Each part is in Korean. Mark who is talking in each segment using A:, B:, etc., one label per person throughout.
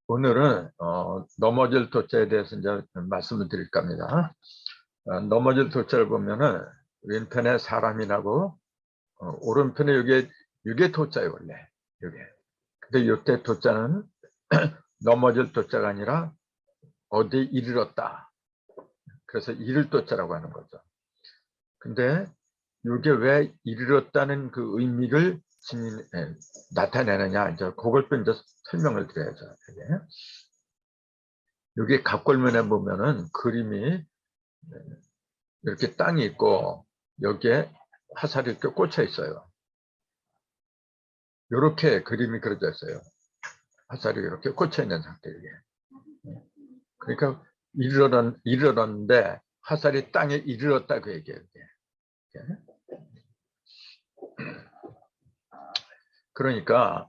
A: 오늘은 넘어질 도자에 대해서 이제 말씀을 드릴까 합니다. 넘어질 도자를 보면은 왼편에 사람이 나고 오른편에 이게 도자예요 원래 이게. 근데 이때 도자는 넘어질 도자가 아니라 어디 이르렀다. 그래서 이를 도자라고 하는 거죠. 근데 이게 왜 이르렀다는 그 의미를 나타내느냐 이제 그걸 또 이제 설명을 드려야죠. 여기 갑골면에 보면은 그림이 이렇게 땅이 있고 여기에 화살이 이렇게 꽂혀 있어요. 이렇게 그림이 그려져 있어요. 화살이 이렇게 꽂혀 있는 상태예요. 그러니까 이르렀는데 화살이 땅에 이르렀다 그 얘기예요. 그러니까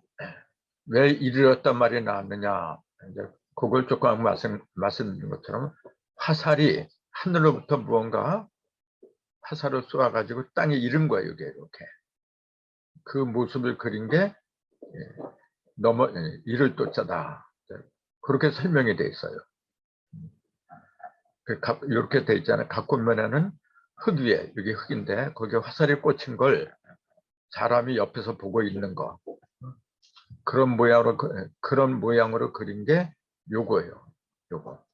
A: 왜 이르렀단 말이 나왔느냐 이제 그걸 조금 말씀드린 것처럼 화살이 하늘로부터 무언가 화살을 쏘아가지고 땅에 이른 거예요. 이렇게 그 모습을 그린 게 이를 도자다. 그렇게 설명이 돼 있어요. 이렇게 돼 있잖아요. 갑골면에는 흙 위에 여기 흙인데 거기에 화살이 꽂힌 걸 사람이 옆에서 보고 있는 거 그런 모양으로 그린 게 요거예요. 요거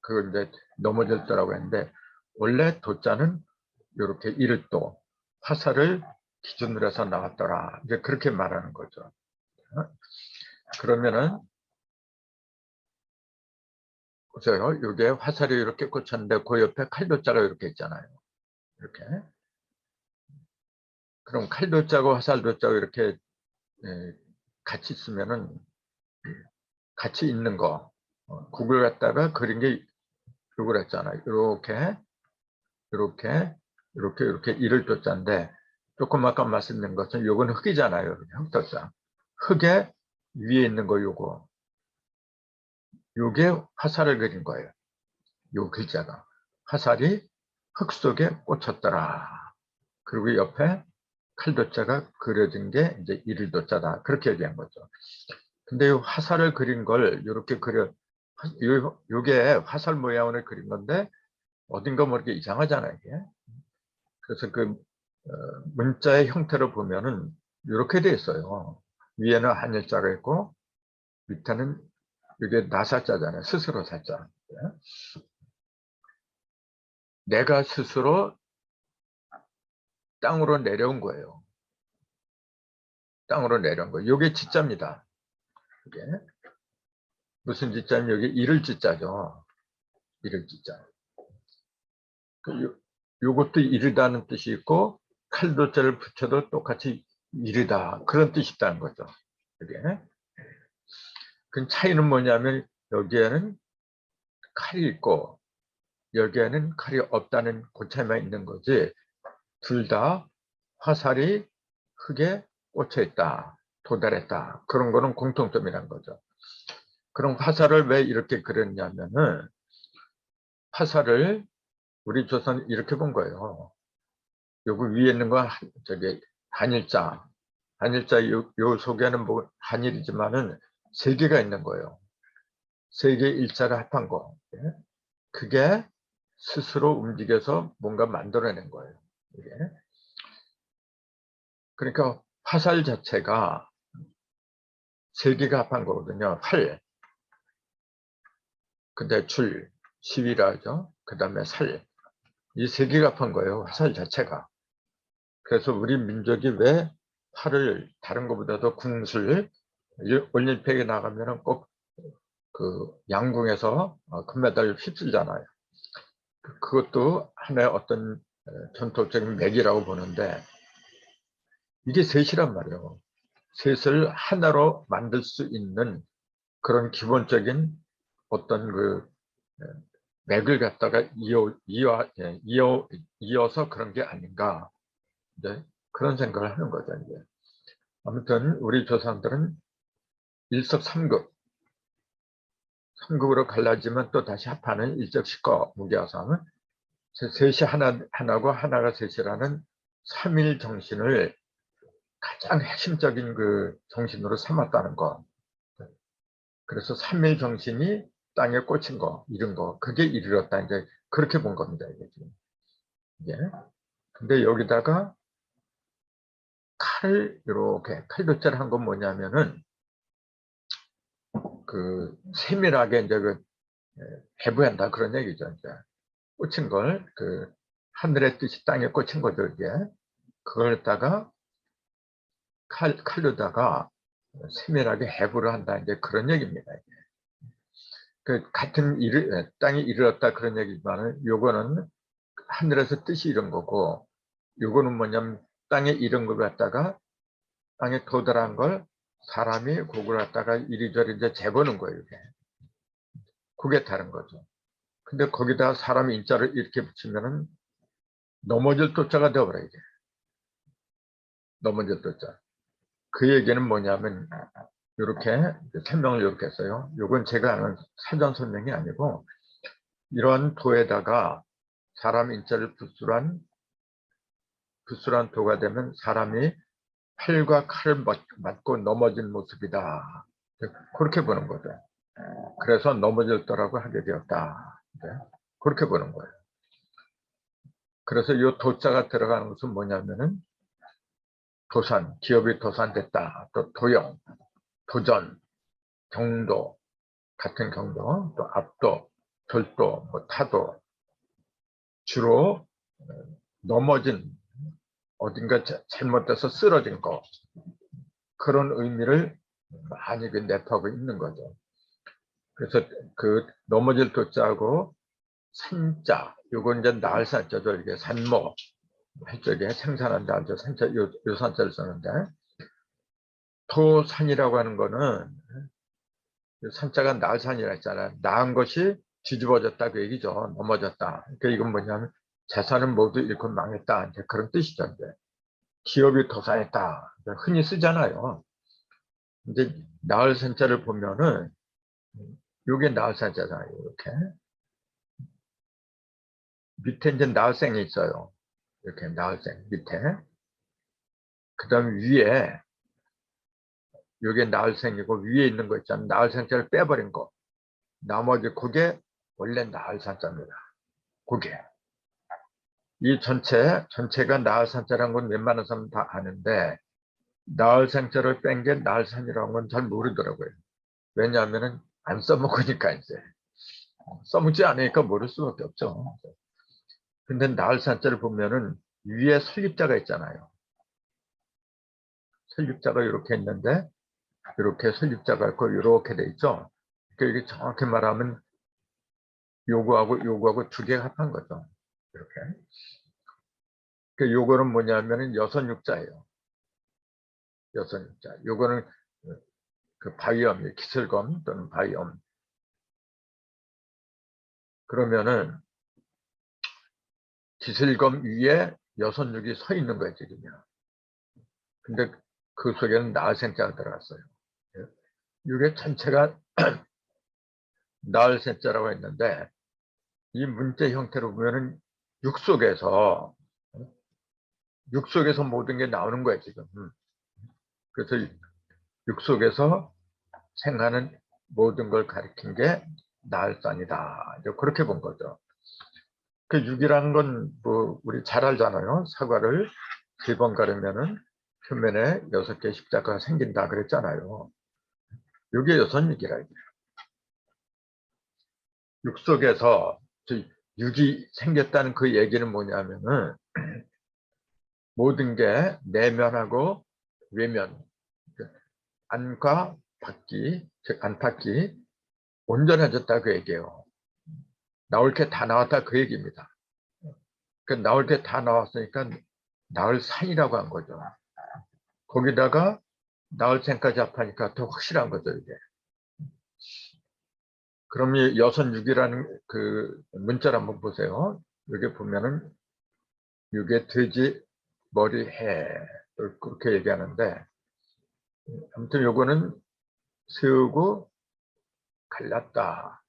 A: 그걸 이제 넘어졌다라고 했는데 원래 도자는 이렇게 이를도 화살을 기준으로 해서 나왔더라. 이제 그렇게 말하는 거죠. 그러면은 보세요. 이게 화살이 이렇게 꽂혔는데 그 옆에 칼도자가 이렇게 있잖아요. 이렇게. 그럼 칼도자고 화살도자고 이렇게 같이 쓰면은 같이 있는 거 그걸 갖다가 그린 게 이걸 했잖아요. 이렇게 이를 도자인데 조금 아까 말씀드린 것처럼 요건 흙이잖아요. 흙도자. 흙에 위에 있는 거 요게 화살을 그린 거예요. 요 글자가 화살이 흙 속에 꽂혔더라. 그리고 옆에 칼도자가 그려진 게 이제 이를도자다. 그렇게 얘기한 거죠. 근데 이 화살을 그린 걸 이렇게 요게 화살 모양으로 그린 건데 어딘가 모르게 이상하잖아요. 이게. 그래서 그 문자의 형태로 보면은 이렇게 돼 있어요. 위에는 한일자가 있고 밑에는 이게 나사자잖아요. 스스로 사자. 내가 스스로 땅으로 내려온 거예요. 땅으로 내려온 거예요. 이게 지자입니다. 이게 무슨 지자면 여기 이를 지자죠. 이를 지자. 요것도 이르다는 뜻이 있고 칼도자를 붙여도 똑같이 이르다 그런 뜻이 있다는 거죠. 그게. 그 차이는 뭐냐면 여기에는 칼이 있고 여기에는 칼이 없다는 그 차이만 있는 거지 둘 다 화살이 흙에 꽂혀 있다. 도달했다. 그런 거는 공통점이란 거죠. 그럼 화살을 왜 이렇게 그렸냐면은 화살을 우리 조선 이렇게 본 거예요. 여기 위에 있는 건 저기 한일자. 한일자 요 속에는 뭐 한일이지만은 세 개가 있는 거예요. 세 개의 일자를 합한 거. 그게 스스로 움직여서 뭔가 만들어낸 거예요. 이게. 그러니까 화살 자체가 세 개가 합한 거거든요. 활, 근데 줄, 시위라 하죠. 그 다음에 살. 이 세 개가 합한 거예요. 화살 자체가. 그래서 우리 민족이 왜 활을 다른 것보다도 궁술, 올림픽에 나가면은 꼭 그 양궁에서 금메달을 휩쓸잖아요. 그것도 하나의 어떤 전통적인 맥이라고 보는데 이게 셋이란 말이에요. 셋을 하나로 만들 수 있는 그런 기본적인 어떤 그 맥을 갖다가 이어서 그런 게 아닌가 이제 그런 생각을 하는 거죠. 이제. 아무튼 우리 조상들은 일석삼극 삼극으로 갈라지면 또 다시 합하는 일적식과 무게화상은 셋이 하나고 하나가 셋이라는 삼일 정신을 가장 핵심적인 그 정신으로 삼았다는 거. 그래서 삼일 정신이 땅에 꽂힌 거, 이런 거, 그게 이르렀다. 이제 그렇게 본 겁니다. 이게 지금. 이게. 근데 여기다가 칼을 이렇게 칼도자를 한 건 뭐냐면은 그 세밀하게 이제 그 해부한다 그런 얘기죠. 이제 꽂힌 걸 그 하늘의 뜻이 땅에 꽂힌 거죠. 이게 그걸 갖다가 칼로다가 세밀하게 해부를 한다. 이제 그런 얘기입니다. 그 같은 땅이 이르렀다 그런 얘기지만은 요거는 하늘에서 뜻이 이런 거고 요거는 뭐냐면 땅에 이런 걸 갖다가 땅에 도달한 걸 사람이 그걸 갖다가 이리저리 이제 재보는 거예요. 이게. 그게 다른 거죠. 근데 거기다 사람 인자를 이렇게 붙이면은 넘어질 도자가 되어버려요. 이게. 넘어질 도자. 그 얘기는 뭐냐면 이렇게 설명을 이렇게 했어요. 이건 제가 아는 사전 설명이 아니고 이런 도에다가 사람 인자를 붓술한 도가 되면 사람이 팔과 칼을 맞고 넘어진 모습이다. 그렇게 보는 거죠. 그래서 넘어졌더라고 하게 되었다. 그렇게 보는 거예요. 그래서 이 도자가 들어가는 것은 뭐냐면은 도산, 기업이 도산됐다. 또 도영, 도전, 경도, 같은 경도, 또 압도, 절도, 뭐 타도, 주로 넘어진, 어딘가 잘못돼서 쓰러진 거, 그런 의미를 많이 내포하고 있는 거죠. 그래서 그 넘어질 도자하고 산자, 요건 이제 나을 산자죠. 이게 산모, 해적에 생산한다. 산자, 요 산자를 쓰는데, 토산이라고 하는 거는 산자가 나을 산이라 했잖아요. 나은 것이 뒤집어졌다 그 얘기죠. 넘어졌다. 그러니까 이건 뭐냐면 재산은 모두 잃고 망했다. 이제 그런 뜻이죠. 이제. 기업이 도산했다. 흔히 쓰잖아요. 근데 나을 산자를 보면은 요게 나을 산자잖아요. 이렇게. 밑에 이제 나을생이 있어요. 이렇게 나을생 밑에. 그 다음 위에 요게 나을생이고 위에 있는 거 있잖아요. 나을생자를 빼버린 거. 나머지 그게 원래 나을산자입니다. 그게. 이 전체가 나을산자라는 건 웬만한 사람은 다 아는데 나을산자를 뺀 게 나을산이라는 건 잘 모르더라고요. 왜냐하면 안 써먹으니까 이제. 써먹지 않으니까 모를 수밖에 없죠. 근데 나을산자를 보면은 위에 설립자가 있잖아요. 설립자가 이렇게 있는데 이렇게 설립자가 있고 이렇게 돼 있죠. 그러니까 이게 정확히 말하면 요거하고 두 개가 합한 거죠. 이렇게. 그 요거는 뭐냐면은 여선육자예요. 여선육자. 요거는 그 바위엄, 기슬검 또는 바위엄. 그러면은 기슬검 위에 여선육이 서 있는 거예요, 지금요. 근데 그 속에는 나을생자가 들어갔어요. 이게 전체가 나을생자라고 했는데 이 문자 형태로 보면은 육속에서 모든 게 나오는 거예요, 지금. 그래서 육속에서 생하는 모든 걸 가리킨 게 나을산이다. 그렇게 본 거죠. 그 육이라는 건 뭐 우리 잘 알잖아요. 사과를 3번 가르면은 표면에 6개 십자가가 생긴다 그랬잖아요. 이게 여선육이라. 육 속에서 육이 생겼다는 그 얘기는 뭐냐면은 모든 게 내면하고 외면, 안과 밖이, 즉 안팎이 온전해졌다 그 얘기예요. 나올 게 다 나왔다 그 얘기입니다. 그 나올 게 다 나왔으니까 나을 산이라고 한 거죠. 거기다가 나을 생까지 합하니까 더 확실한 거죠 이게. 그럼 이 여선육이라는 그 문자를 한번 보세요. 여기 보면은 육에 돼지 머리 해 그렇게 얘기하는데 아무튼 요거는 세우고 갈랐다.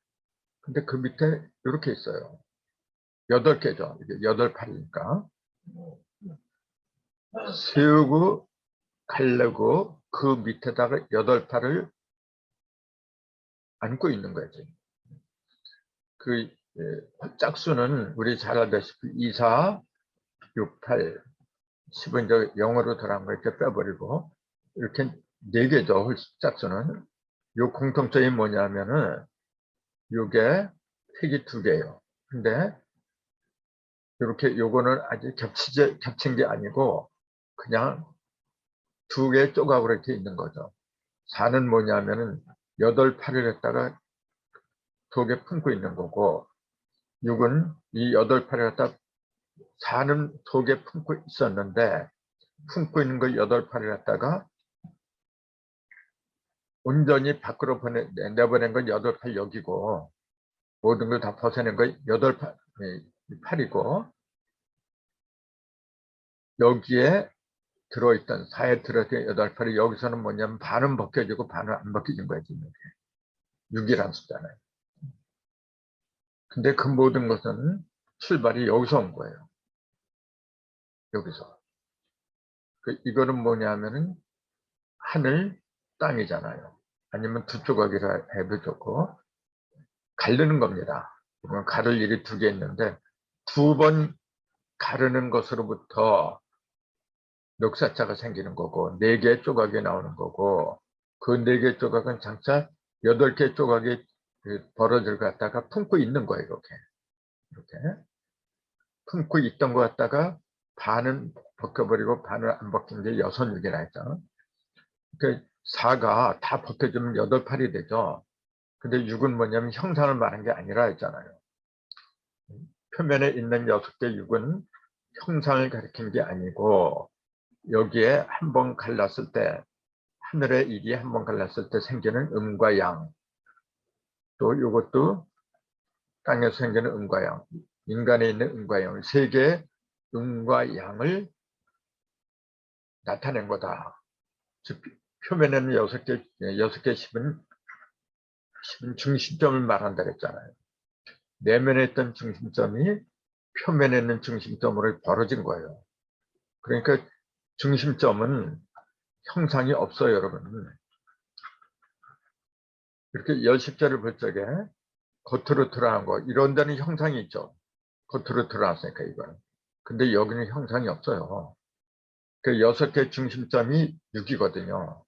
A: 근데 그 밑에 이렇게 있어요. 8개죠. 이게 8팔이니까. 세우고 갈르고 그 밑에다가 8팔을 안고 있는 거지. 그 짝수는 우리 잘 알다시피 2, 4, 6, 8, 10은 이제 영어로 들어간 거 이렇게 빼버리고 이렇게 4개죠. 짝수는. 요 공통점이 뭐냐면은 요게 색이 2개예요. 근데 이렇게 요거는 아직 겹친 게 아니고 그냥 2개의 조각으로 이렇게 있는 거죠. 4는 뭐냐면은 8, 8을 갖다가 2개 품고 있는 거고 6은 이 8, 8을 갖다 4는 2개 품고 있었는데 품고 있는 거 8, 8을 갖다가 온전히 밖으로 내보낸 건 8, 8 여기고 모든 걸 다 벗어낸 거 8, 8이고 여기에 들어있던 4에 들어있던 8, 8이 여기서는 뭐냐면 반은 벗겨지고 반은 안 벗겨진 거야 지금. 6이라는 숫자는. 근데 그 모든 것은 출발이 여기서 온 거예요. 여기서. 이거는 뭐냐면은 하늘, 땅이잖아요. 아니면 두 조각이라 해도 좋고 가르는 겁니다. 그러면 가를 일이 2개 있는데 2번 가르는 것으로부터 멱사자가 생기는 거고 4개의 조각이 나오는 거고 그 4개의 조각은 장차 8개 조각이 벌어질 것 갖다가 품고 있는 거예요. 이렇게 품고 있던 것 갖다가 반은 벗겨버리고 반을 안 벗긴 게 6, 6이라 했죠. 그 4가 다 벗겨지면 8, 8이 되죠. 근데 6은 뭐냐면 형상을 말한 게 아니라 했잖아요. 표면에 있는 6개 6은 형상을 가리킨 게 아니고 여기에 한번 갈랐을 때 하늘의 일이 한번 갈랐을 때 생기는 음과 양, 또 이것도 땅에서 생기는 음과 양, 인간에 있는 음과 양, 3개의 음과 양을 나타낸 거다. 즉 표면에는 6개, 6개 10은 중심점을 말한다 그랬잖아요. 내면에 있던 중심점이 표면에 있는 중심점으로 벌어진 거예요. 그러니까 중심점은 형상이 없어요, 여러분. 이렇게 열십자를 볼 적에 겉으로 드러난 거, 이런 데는 형상이 있죠. 겉으로 드러났으니까 이건. 근데 여기는 형상이 없어요. 그 6개 중심점이 6이거든요.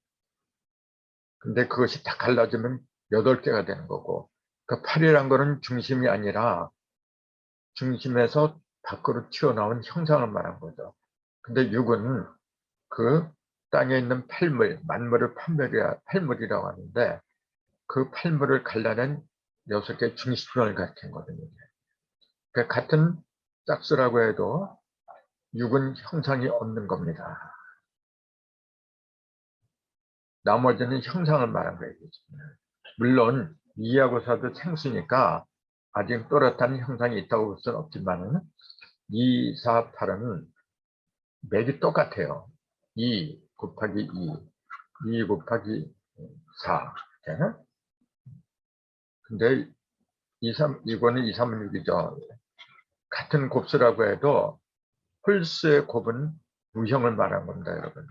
A: 근데 그것이 다 갈라지면 8개가 되는 거고, 그 8이란 거는 중심이 아니라 중심에서 밖으로 튀어나온 형상을 말한 거죠. 근데 6은 그 땅에 있는 팔물, 만물을 팔물이라고 하는데 그 팔물을 갈라낸 6개 중심점을 가리킨 거거든요. 그러니까 같은 짝수라고 해도 6은 형상이 없는 겁니다. 나머지는 형상을 말한 거예요. 물론 2하고 4도 생수니까 아직 또렷한 형상이 있다고 볼 수는 없지만 2, 4, 8은 맥이 똑같아요. 2 곱하기 2 곱하기 4. 근데 2, 3은 6이죠. 같은 곱수라고 해도 홀수의 곱은 무형을 말한 겁니다, 여러분.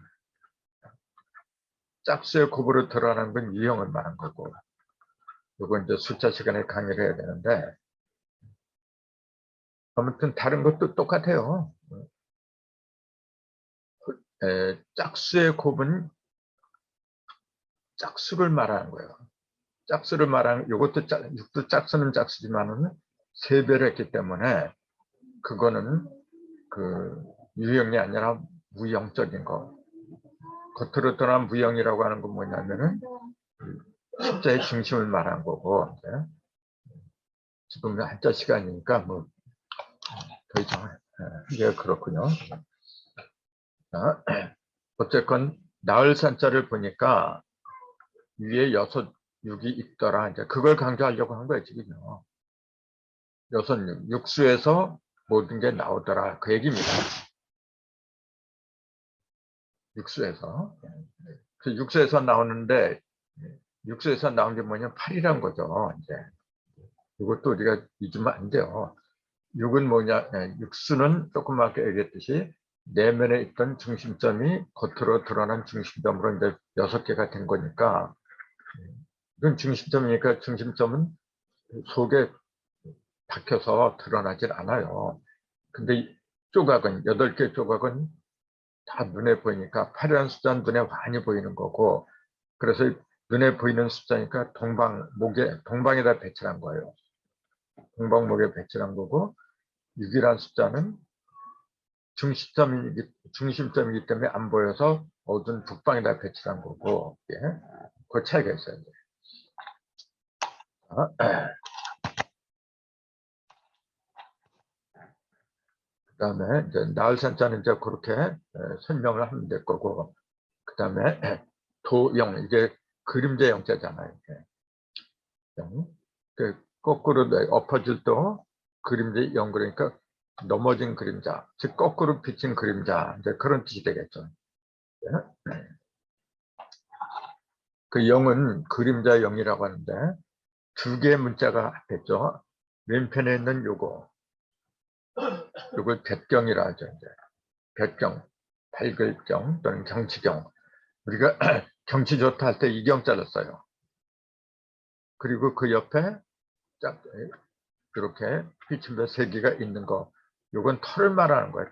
A: 짝수의 곱으로 드러나는 건 유형을 말한 거고, 이건 이제 숫자 시간에 강의를 해야 되는데, 아무튼 다른 것도 똑같아요. 짝수의 곱은 짝수를 말하는 거예요. 짝수를 말하는, 이것도 6도 짝수는 짝수지만은 3배를 했기 때문에 그거는 그 유형이 아니라 무형적인 거. 겉으로 드러난 무형이라고 하는 건 뭐냐면은 숫자의 중심을 말한 거고, 지금 한자 시간이니까 뭐 더 이상 이게 그렇군요. 자, 어쨌건 나을 산자를 보니까 위에 6, 6이 있더라. 이제 그걸 강조하려고 한 거예요, 지금요. 6, 6, 육수에서 모든 게 나오더라. 그 얘기입니다. 육수에서. 그 육수에서 나오는데, 육수에서 나온 게 뭐냐면 8이란 거죠. 이제. 이것도 우리가 잊으면 안 돼요. 6은 뭐냐, 육수는 조금 아까 얘기했듯이 내면에 있던 중심점이 겉으로 드러난 중심점으로 이제 6개가 된 거니까 이건 중심점이니까 중심점은 속에 박혀서 드러나질 않아요. 근데 이 조각은 8개 조각은 다 눈에 보이니까 화려한 숫자는 눈에 많이 보이는 거고, 그래서 눈에 보이는 숫자니까 동방에다 배치한 거예요. 동방목에 배치한 거고, 6이라는 숫자는 중심점이기 때문에 안 보여서 어두운 북방에다 배치한 거고, 예. 그 차이가 있어요. 그 다음에 이제 나흘산자는 이제 그렇게 설명을 하면 될 거고, 그 다음에 도영, 이게 그림자 영자잖아요. 그 거꾸로 엎어질 또 그림자 영, 그러니까 넘어진 그림자, 즉 거꾸로 비친 그림자, 이제 그런 뜻이 되겠죠. 그 영은 그림자 영이라고 하는데 2개의 문자가 합했죠. 왼편에 있는 요걸 뱃경이라 하죠. 이제 뱃경, 밝을경 또는 경치경. 우리가 경치 좋다 할 때 이경자를 써요. 그리고 그 옆에 짝 이렇게 비침별 3개가 있는 거, 요건 털을 말하는 거예요.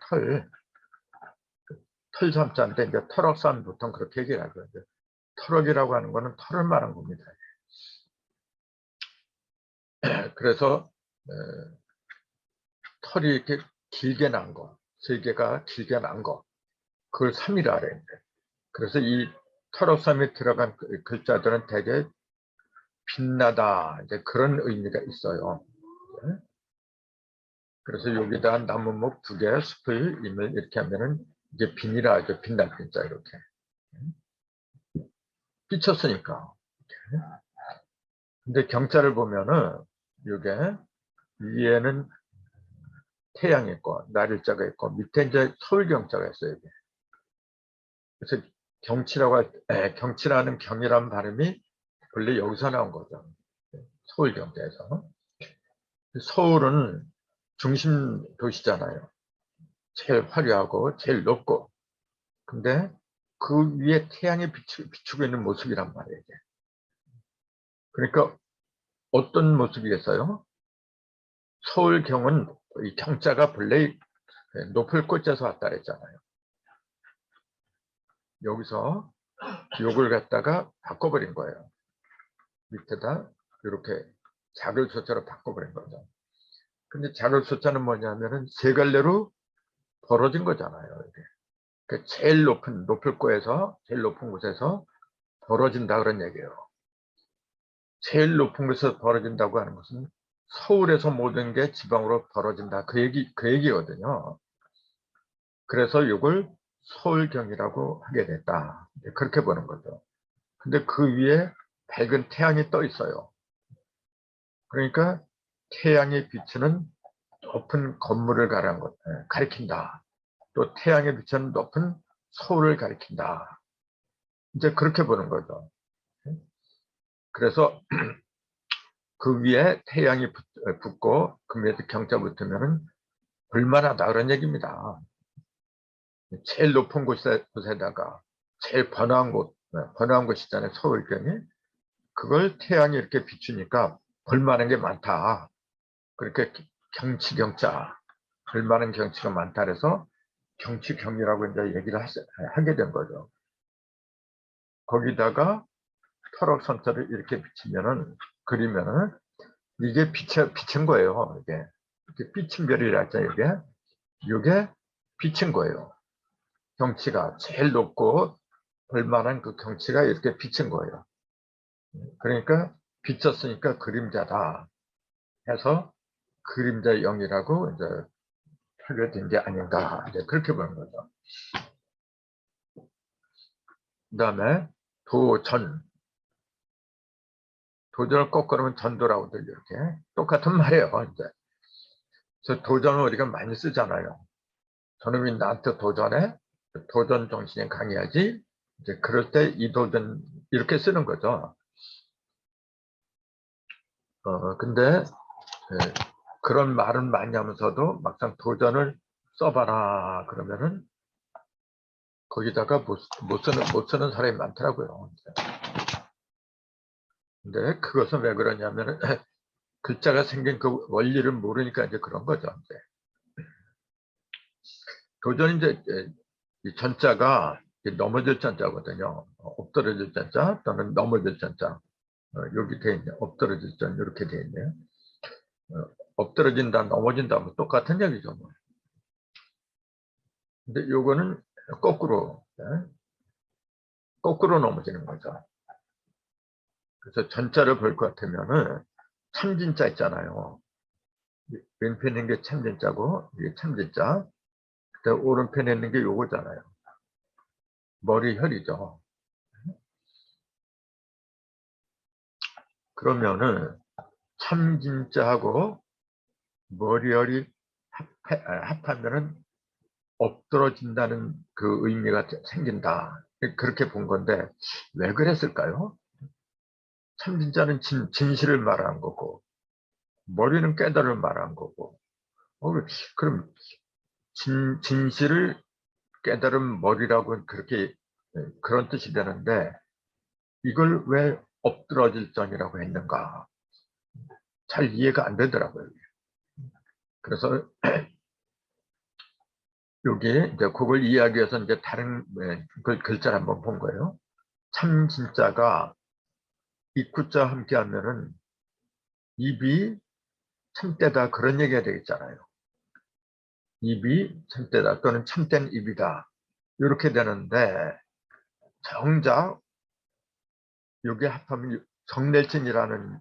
A: 털 삼자인데 이제 털억삼 보통 그렇게 얘기를 하죠. 털억이라고 하는 거는 털을 말하는 겁니다. 그래서 털이 이렇게 길게 난 거, 3개가 길게 난 거, 그걸 3이라 그래요. 그래서 이 털억삼이 들어간 글자들은 되게 빛나다, 이제 그런 의미가 있어요. 그래서 여기다 나무목 2개, 숲을, 임을 이렇게 하면은 이게 빛이라 하죠. 빛날 빛자 이렇게. 비쳤으니까. 근데 경자를 보면은 이게 위에는 태양이 있고 날일자가 있고 밑에 이제 서울경자가 있어요. 이게. 그래서 경치라는 경이란 발음이 원래 여기서 나온 거죠. 서울경자에서. 서울은 중심 도시잖아요. 제일 화려하고 제일 높고. 근데 그 위에 태양이 비추고 있는 모습이란 말이에요. 이게. 그러니까 어떤 모습이겠어요? 서울경은 이 경자가 본래 높을 곳에서 왔다 그랬잖아요. 여기서 욕을 갖다가 바꿔버린 거예요. 밑에다 이렇게 작을 숫자로 바꿔버린 거죠. 근데 작을 숫자는 뭐냐면은 3갈래로 벌어진 거잖아요. 이게. 그 제일 높을 곳에서, 제일 높은 곳에서 벌어진다 그런 얘기예요. 제일 높은 곳에서 벌어진다고 하는 것은 서울에서 모든 게 지방으로 벌어진다. 그 얘기거든요. 그래서 이걸 서울경이라고 하게 됐다. 그렇게 보는 거죠. 근데 그 위에 밝은 태양이 떠 있어요. 그러니까 태양이 비추는 높은 건물을 가리킨다. 또 태양이 비추는 높은 서울을 가리킨다. 이제 그렇게 보는 거죠. 그래서 그 위에 태양이 붙고 그 위에 경자 붙으면 볼만하다 그런 얘기입니다. 제일 높은 곳에다가 제일 번화한 곳이잖아요. 서울경이. 그걸 태양이 이렇게 비추니까 볼만한 게 많다. 그렇게 경치경자, 볼만한 경치가 많다 그래서 경치경이라고 이제 얘기를 하게 된 거죠. 거기다가 터럭선자를 이렇게 그리면은 이게 비친 거예요. 이게 이렇게 비친 별이라 했죠. 이게 비친 거예요. 경치가 제일 높고 볼만한 그 경치가 이렇게 비친 거예요. 그러니까 비쳤으니까 그림자다 해서 그림자 영이라고 이제 표현된 게 아닌가 이제 그렇게 보는 거죠. 그 다음에 도전을 거꾸로면 전도라고도 이렇게 똑같은 말이에요. 이제 그래서 도전을 우리가 많이 쓰잖아요. 저놈이 나한테 도전해? 도전 정신이 강해야지. 이제 그럴 때 이 도전 이렇게 쓰는 거죠. 근데 그런 말은 많이 하면서도 막상 도전을 써봐라 그러면은 거기다가 못 쓰는 사람이 많더라고요. 근데 그것은 왜 그러냐면 글자가 생긴 그 원리를 모르니까 이제 그런 거죠. 이제. 도저히 이제 이 전자가 넘어질 전자거든요. 엎드러질 전자 또는 넘어질 전자. 여기 돼 있네. 엎드러질 전 이렇게 돼 있네요. 엎드러진다, 넘어진다 뭐 똑같은 얘기죠. 뭐. 근데 요거는 거꾸로 거꾸로 넘어지는 거죠. 그래서 전자를 볼 것 같으면은 참진자 있잖아요. 왼편에 있는 게 참진자고 이게 참진자. 그다음 오른편에 있는 게 요거잖아요. 머리혈이죠. 그러면은 참진자하고 머리혈이 합하면은 엎드러진다는 그 의미가 생긴다. 그렇게 본 건데 왜 그랬을까요? 참진자는 진실을 말하는 거고 머리는 깨달음을 말하는 거고 그럼 진실을 깨달은 머리라고 그렇게 그런 뜻이 되는데 이걸 왜 엎드러질 전이라고 했는가 잘 이해가 안 되더라고요. 그래서 여기 이제 그걸 이해하기 위해서 이제 다른 글자를 한번 본 거예요. 참 진짜가 입구자 함께 하면은 입이 참되다 그런 얘기가 되겠잖아요. 입이 참되다 또는 참된 입이다 이렇게 되는데 정작 여기 합하면 정nel진이라는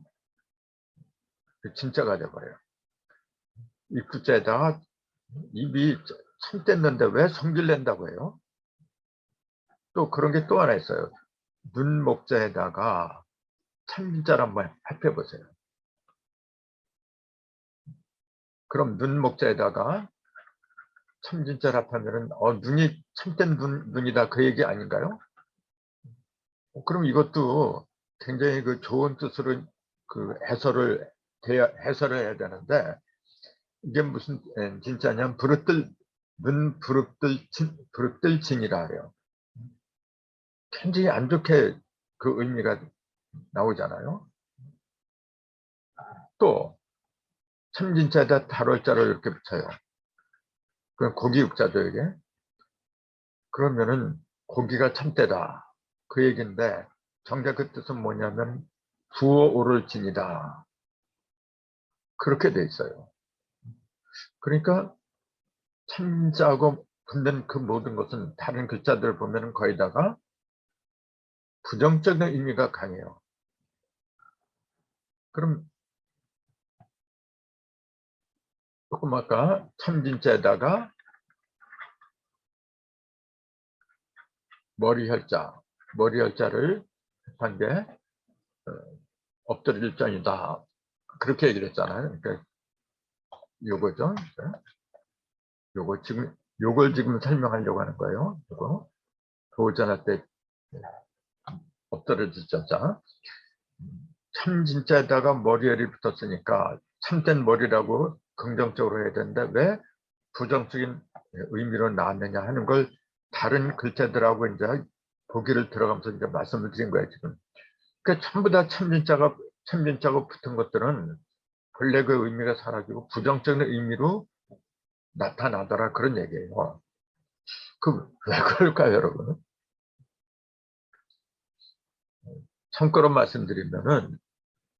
A: 그 진짜가 돼버려요. 입구자에다가 입이 참됐는데 왜 성질 낸다고 해요? 또 그런 게 또 하나 있어요. 눈 목자에다가 참진자를 한번 합해보세요. 그럼 눈 목자에다가 참진자를 합하면은 눈이 참된 눈이다 그 얘기 아닌가요? 그럼 이것도 굉장히 그 좋은 뜻으로 그 해설을 해야 되는데 이게 무슨 진짜냐면 부릅뜰 진이라 해요. 굉장히 안 좋게 그 의미가 나오잖아요. 또 참진자에다 달월자를 이렇게 붙여요. 그럼 고기 육자죠 이게. 그러면은 고기가 참되다 그 얘기인데 정작 그 뜻은 뭐냐면 부어오를 진이다 그렇게 돼 있어요. 그러니까 참자하고 붙는 그 모든 것은 다른 글자들을 보면 거의 다가 부정적인 의미가 강해요. 그럼 조금 아까 참진자에다가 머리혈자를 한 게 엎드릴 전이다 그렇게 얘기를 했잖아요. 그러니까 요거죠. 요걸 지금 설명하려고 하는 거예요. 요거 도전할 때 엎드려질 전자. 참 진짜에다가 머리열이 붙었으니까 참된 머리라고 긍정적으로 해야 되는데 왜 부정적인 의미로 나왔느냐 하는 걸 다른 글자들하고 이제 보기를 들어가면서 이제 말씀을 드린 거예요 지금. 그러니까 전부 다 참진자가 붙은 것들은 본래 그 의미가 사라지고 부정적인 의미로 나타나더라 그런 얘기예요. 그 왜 그럴까요, 여러분? 참고로 말씀드리면은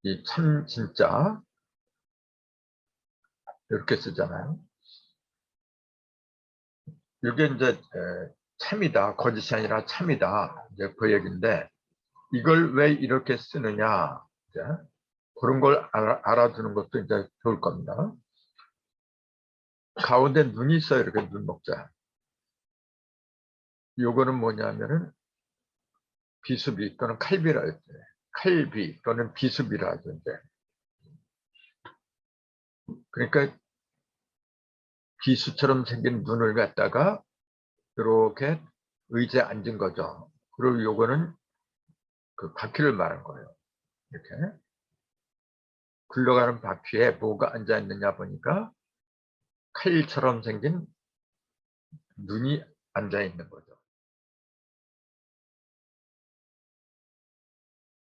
A: 이 참 진짜 이렇게 쓰잖아요. 이게 이제 참이다, 거짓이 아니라 참이다 이제 그 얘기인데 이걸 왜 이렇게 쓰느냐 이제 그런 걸 알아두는 것도 이제 좋을 겁니다. 가운데 눈이 있어요, 이렇게 눈 먹자. 요거는 뭐냐면은 비수비 또는 칼비라 했죠. 칼비 또는 비수비라 하죠. 이제. 그러니까 비수처럼 생긴 눈을 갖다가 이렇게 의자에 앉은 거죠. 그리고 요거는 그 바퀴를 말한 거예요. 이렇게 굴러가는 바퀴에 뭐가 앉아 있느냐 보니까 칼처럼 생긴 눈이 앉아 있는 거죠.